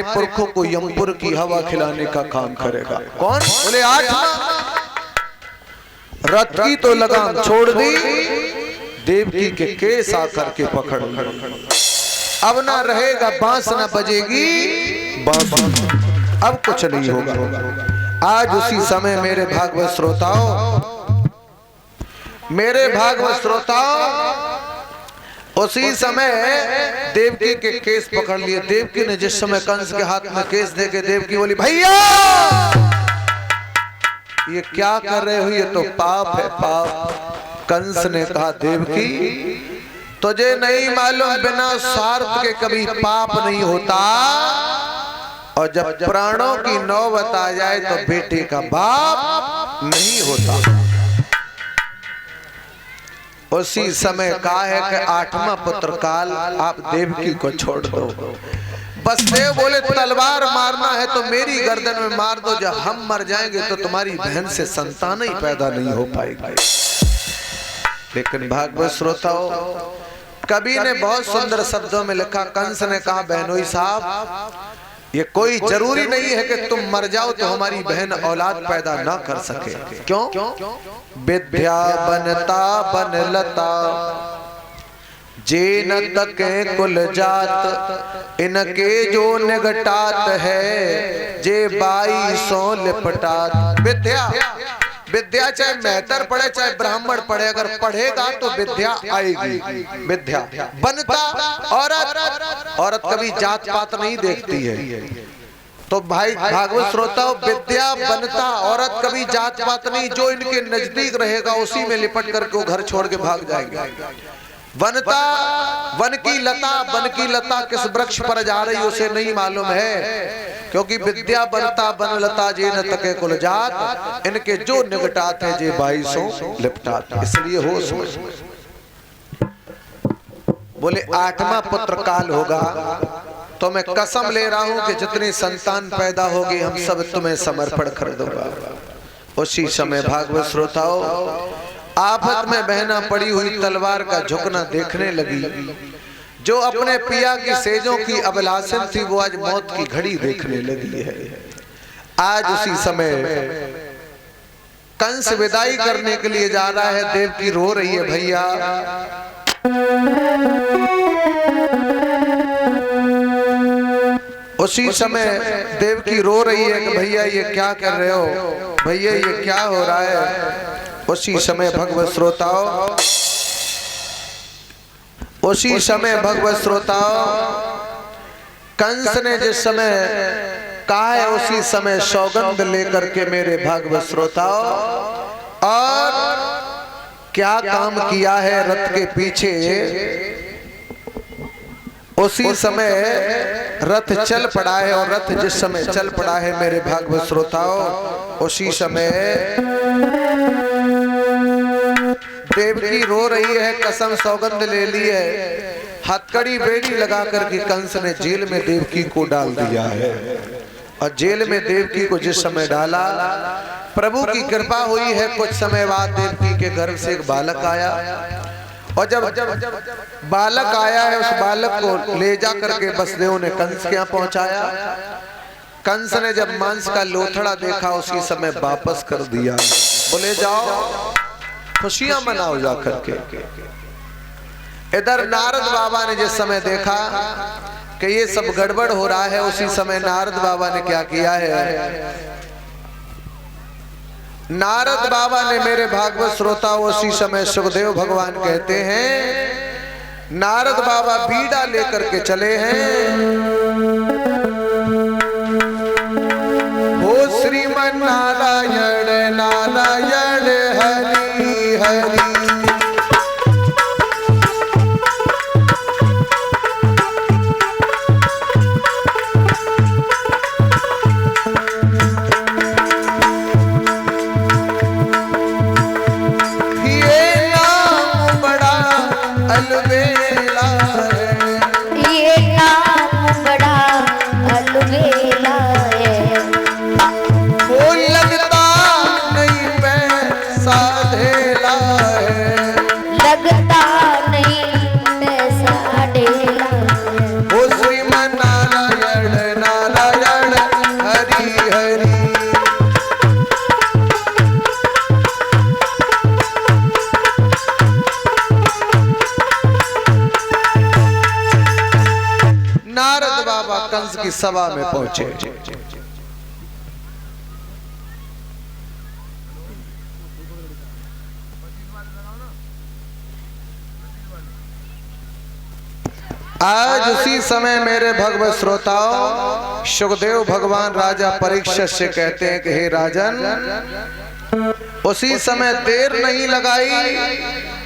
पुरखों को यमपुर की हवा खिलाने का काम करेगा। कौन? बोले 8वां। रथ की तो लगाम छोड़ दी, देवकी के केस आकर के पकड़। अब ना रहेगा बांस ना बजेगी बांसुरी, अब कुछ नहीं होगा। आज उसी समय मेरे भागवत श्रोताओं, मेरे भागवत श्रोताओं, उसी समय देवकी के केस पकड़ लिए। देवकी ने जिस समय कंस के हाथ में केस देके देवकी बोली, भैया ये क्या कर रहे हो, ये तो पाप है पाप। कंस ने कहा, देवकी तुझे नहीं मालूम बिना स्वार्थ के कभी पाप नहीं होता, और जब प्राणों की नौबत आ जाए तो बेटे का बाप नहीं होता। उसी समय कहा है कि 8वां पुत्र काल आप देवकी को छोड़ दो। बसदेव बोले, तलवार मारना है तो मेरी गर्दन में मार दो, जब हम मर जाएंगे तो तुम्हारी बहन से संतान ही पैदा नहीं हो पाएगी। लेकिन भागवत श्रोताओं, कवि ने बहुत सुंदर शब्दों में लिखा। कंस ने कहा, बहनोई साहब ये कोई जरूरी नहीं है कि तुम मर जाओ तो हमारी बहन औलाद पैदा ना कर सके। क्यों? विद्या बनता बनलता, जे न तके कुल जात, इनके जो निगटात है, जे 2200 लिपटात। विद्या चाहे मेहतर पढ़े चाहे ब्राह्मण पढ़े, अगर पढ़ेगा तो विद्या आएगी। विद्या बनता, औरत कभी जात पात नहीं देखती है। तो भाई भागवत श्रोताओं, विद्या बनता, औरत कभी जात पात नहीं, जो इनके नजदीक रहेगा उसी में लिपट करके वो घर छोड़ के भाग जाएंगे। वनता, वन की लता किस वृक्ष पर जा रही उसे नहीं मालूम है, क्योंकि विद्या बनता बनलता, जे न तके कुल जात, इनके जो निगटात है, जे 2200 लिपटात। इसलिए होश में बोले 8वां पुत्र काल होगा तो मैं कसम ले रहा हूं कि जितनी संतान पैदा होगी हम सब तुम्हें समर्पण कर दूंगा। उसी समय भागवत श्रोताओं, आफत में बहना पड़ी हुई तलवार का झुकना देखने लगी। जो अपने पिया की सेजों की अभिलाषण थी वो आज मौत की घड़ी देखने लगी है। आज उसी समय कंस विदाई करने के लिए जा रहा है, देवकी रो रही है, भैया उसी समय देवकी रो रही है कि भैया ये क्या कर रहे हो, भैया ये क्या हो रहा है। उसी समय भगवत श्रोताओं, उसी समय भगवत श्रोताओं, कंस ने जिस समय कहा है उसी समय सौगंध लेकर के मेरे भागवत श्रोताओं, और क्या काम किया है रथ के पीछे। उसी समय रथ चल पड़ा है, और रथ जिस समय चल पड़ा है मेरे भागवत श्रोताओं, उसी समय देवकी रो रही है, कसम सौगंध ले ली है। हथकड़ी बेड़ी लगा करके कंस ने जेल में देवकी को डाल दिया है। और जेल में देवकी को जिस समय डाला, प्रभु की कृपा हुई है, कुछ समय बाद देवकी के गर्भ से एक बालक आया। और जब बालक आया है, उस बालक को ले जा करके बसदेव ने कंस के यहाँ पहुंचाया। कंस ने जब मांस का लोथड़ा देखा उसी समय वापस कर दिया। बोले जाओ खुशियां मनाओ जा करके। इधर नारद बाबा ने जिस समय देखा कि ये सब गड़बड़ हो रहा है, उसी समय नारद बाबा ने क्या किया है, नारद बाबा ने मेरे भागवत श्रोता, उसी समय सुखदेव भगवान कहते हैं, नारद बाबा बीड़ा लेकर के चले हैं। हो श्रीमन नारायण नारायण हरि हरि। नारायण नारायण की सभा में पहुंचे। आज उसी समय मेरे भगवत श्रोताओं, सुखदेव भगवान राजा परीक्षित से कहते हैं कि हे राजन, उसी समय देर नहीं लगाई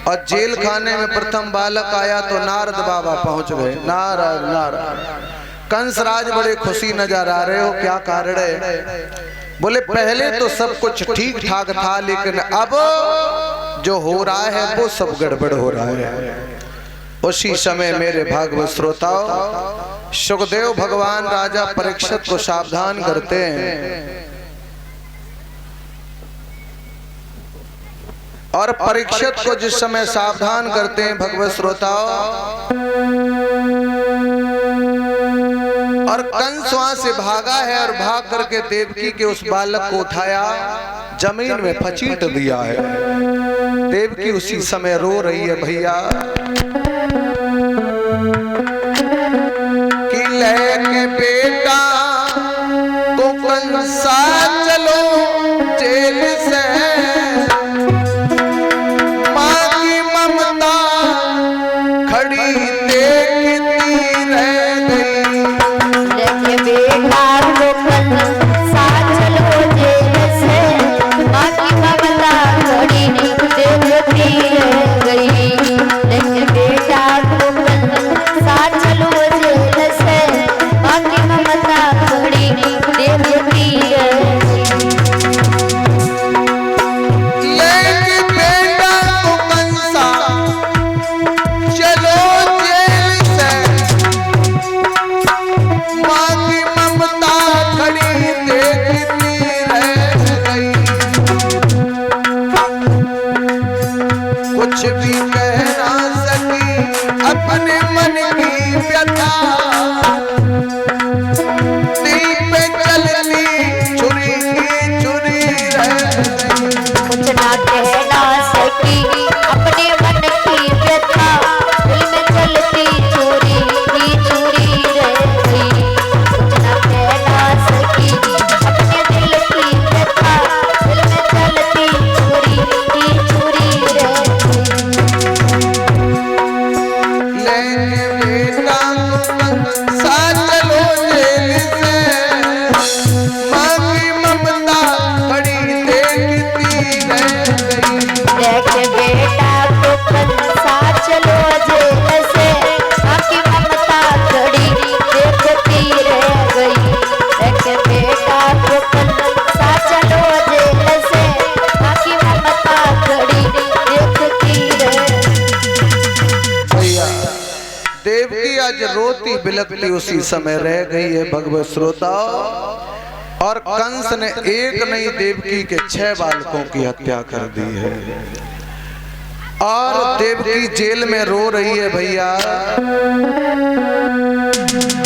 और जेल खाने में प्रथम बालक आया तो नारद बाबा पहुंच गए। नारायण नारायण। कंस राज बड़े खुशी नजर आ रहे हो, क्या कारण है? बोले पहले तो सब कुछ ठीक ठाक था, लेकिन अब जो हो रहा है वो सब गड़बड़ हो रहा है। उसी समय मेरे भागवत श्रोताओं, सुखदेव भगवान राजा परीक्षित को सावधान करते हैं और परीक्षित को जिस समय सावधान करते हैं भगवत श्रोताओं, और कंस वहां से भागा है और भाग करके देवकी के उस बालक को उठाया, जमीन में फचीट दिया है। देवकी उसी समय रो रही है, भैया कि लेके बेटा को कंसा चलो जेल से, माँ की ममता खड़ी देखती रह गई। लेके बेटा को कंसा चलो जेल से, माँ की ममता खड़ी देखती रह गई। लेके बेटा को कंसा चलो जेल से, माँ की ममता खड़ी देखती रह गई। लेके बेटा को कंसा चलो जेल से, माँ की ममता खड़ी देखती रह गई। कुछ भी कह ना सकी अपने मन की व्यथा, दीप पे चलती छुरी की छुरी रह गई। कुछ ना कह ना सकी अपने मन की व्यथा, दिल में चलती छुरी ही छुरी रह गई। कुछ ना कह ना सकी अपने दिल की व्यथा, दिल में चलती छुरी ही छुरी रह गई। लेके बेटा को कंसा चलो जेल से, माँ की ममता खड़ी देखती रह गई। लेके बेटा को कंसा चलो जेल से, माँ की ममता खड़ी देखती रह गई। लेके बेटा को कंसा चलो जेल से, माँ की ममता खड़ी देखती रह भैया देवकी आज रोती बिलखती उसी समय रह गई है भगवत श्रोताओं, और कंस ने एक नहीं देवकी के 6 बालकों की हत्या कर दी है। और देवकी जेल में रो रही है, भैया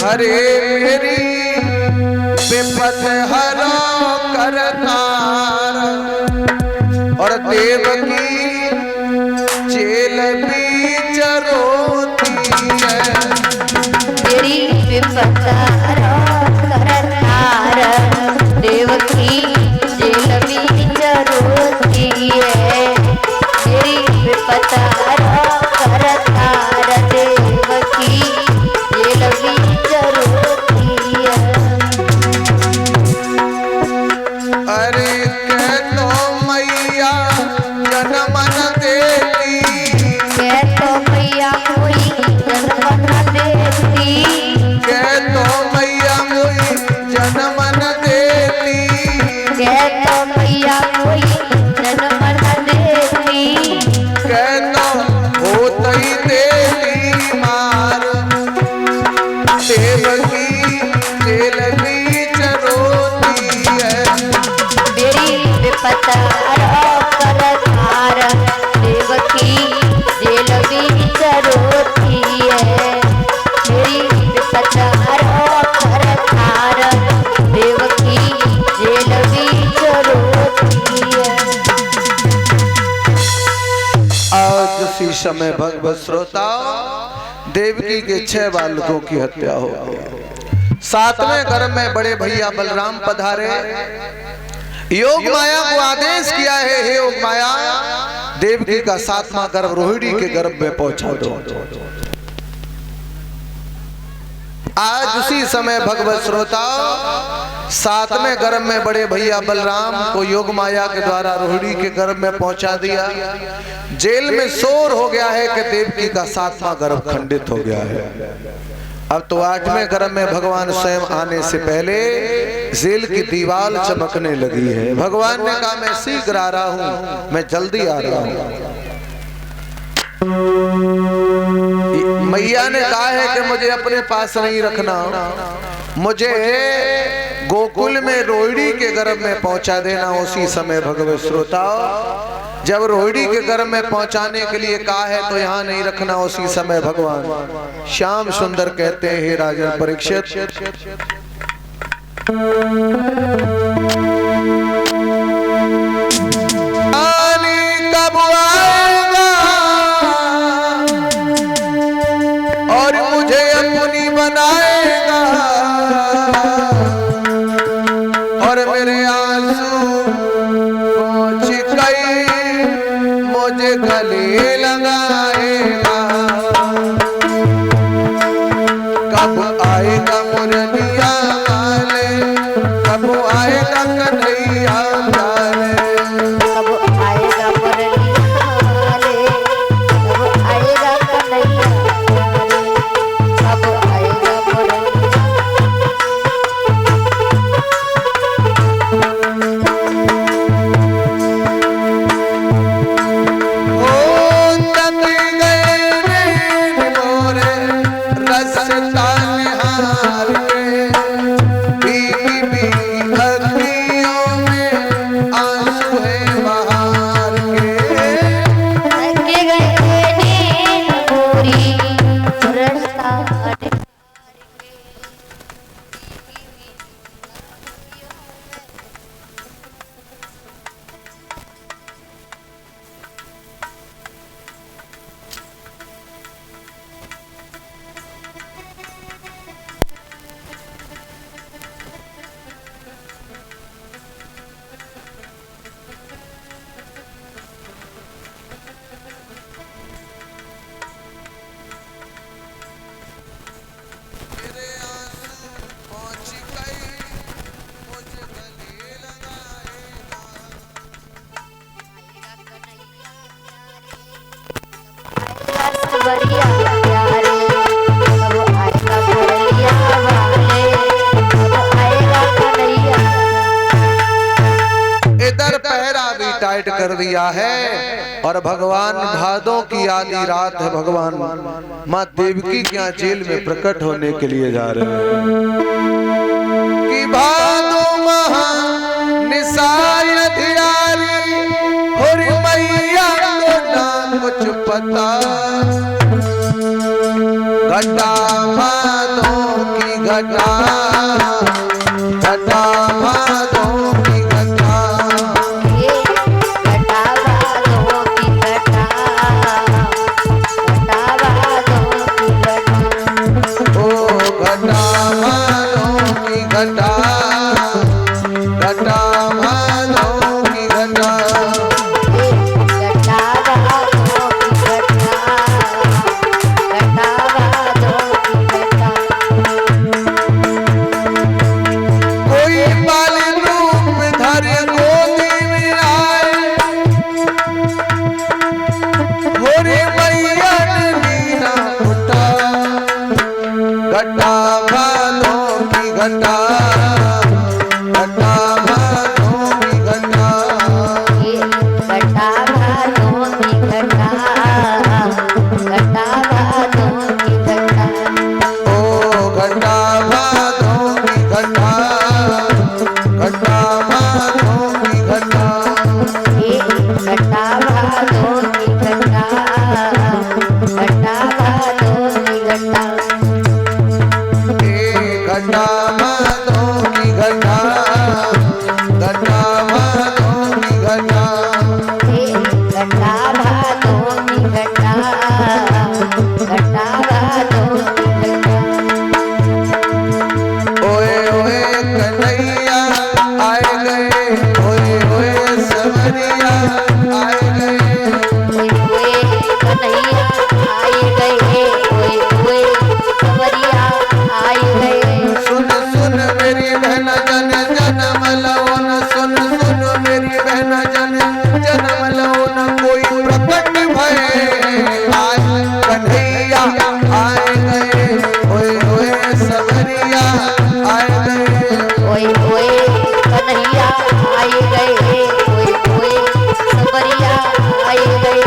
हरे मेरी विपद हरो करतार, और देवकी जेल बीच रोती है। तेरी विपद हरो करतार, देवकी जेल बीच रोती है। तेरी विपद हरो करतार, देवकी जेल बीच रोती है। अरे कह तो मैया जन्म न देती, कह तो मैया कोई जन्म न देती, कह तो मैया कोई जन्म न देती, कह तो मैया कोई जन्म न देती। कह तो होत ही देती मार, देवकी जेल बीच रोती है। मेरी विपत हरो करतार, देवकी जेल बीच रोती है। मेरी विपत हरो करतार, देवकी जेल बीच रोती है। आज उसी समय भगवत श्रोताओं, देवकी के 6 बालकों की हत्या हो गई। सातवें गर्भ में बड़े भैया बलराम पधारे। योग माया को आदेश किया है, हे योग माया, देवकी का सातवां गर्भ रोहिणी के गर्भ में पहुंचा दो। आज उसी समय भगवत श्रोता सातवें गर्भ में बड़े भैया बलराम को योग माया के द्वारा रोहिणी के गर्भ में पहुंचा दिया। जेल में शोर हो गया है कि देवकी का सातवां गर्भ खंडित हो गया है। अब तो आठवें गर्भ में भगवान स्वयं आने से पहले जेल की दीवार चमकने लगी है। भगवान ने कहा मैं शीघ्र आ रहा हूं, मैं जल्दी आ रहा हूं। मैया ने कहा है कि मुझे अपने पास नहीं रखना, मुझे गोकुल में रोहिणी के गर्भ में पहुंचा देना। उसी समय भगवत श्रोता जब रोहिणी के गर्भ में पहुंचाने के लिए कहा है तो यहाँ नहीं रखना। उसी समय भगवान श्याम सुंदर कहते हैं, हे राजन परीक्षित, कब आएगा और मुझे अपनी बनाएगा और मेरे आंसू पहुंच गई मुझे गले लगाएगा। कब आएगा मुरलिया वाले, कब आएगा कन्हैया वाले, कब आएगा मुरलिया वाले, कब आएगा कन्हैया वाले, कब आएगा मुरलिया। इधर पहरा भी टाइट कर दिया है और भगवान भादों की आधी रात है। भगवान माँ देवकी के यहाँ जेल में प्रकट होने के लिए जा रहे हैं कि भादो महा निसाय धियारी होरी मैया को ना कुछ पता। घटा भादों की घटा, घटा भादों की घटा, घटा भादों की घटा, घटा भादों की घटा, ओ घटा भादों की घटा, घटा भादों की घटा, घटा भादों की घटा, घटा भादों की घटा। कोई बाल रूप धर गोदी में आए, होरे मैया ने मीना उठा। घटा भादों की घटा, जन जन्म लो न, सुन सुन मेरी बहन जन जन्म लो न, कोई प्रकट भय आए कन्हैया आए गए, ओए ओए सबरिया आए गए, ओए ओए कन्हैया आए गए, ओए ओए सबरिया आए गए।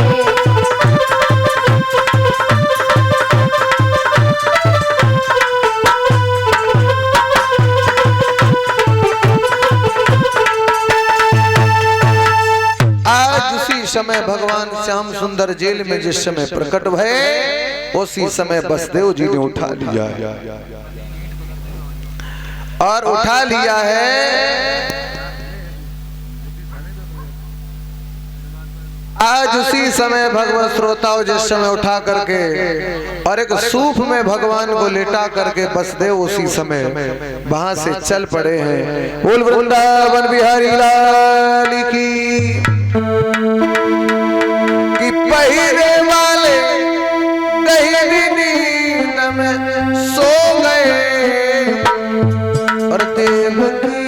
समय भगवान श्याम सुंदर जेल में जिस समय प्रकट भये, उसी समय बसदेव जी ने उठा लिया और उठा लिया है। आज उसी समय भगवत श्रोताओं जिस समय उठा करके और एक सूफ में भगवान को लेटा करके बसदेव उसी समय वहां से चल पड़े हैं। बोल वृंदावन बिहारी लाल की। कि पहिरे वाले गहरी नींद में सो गए और देव की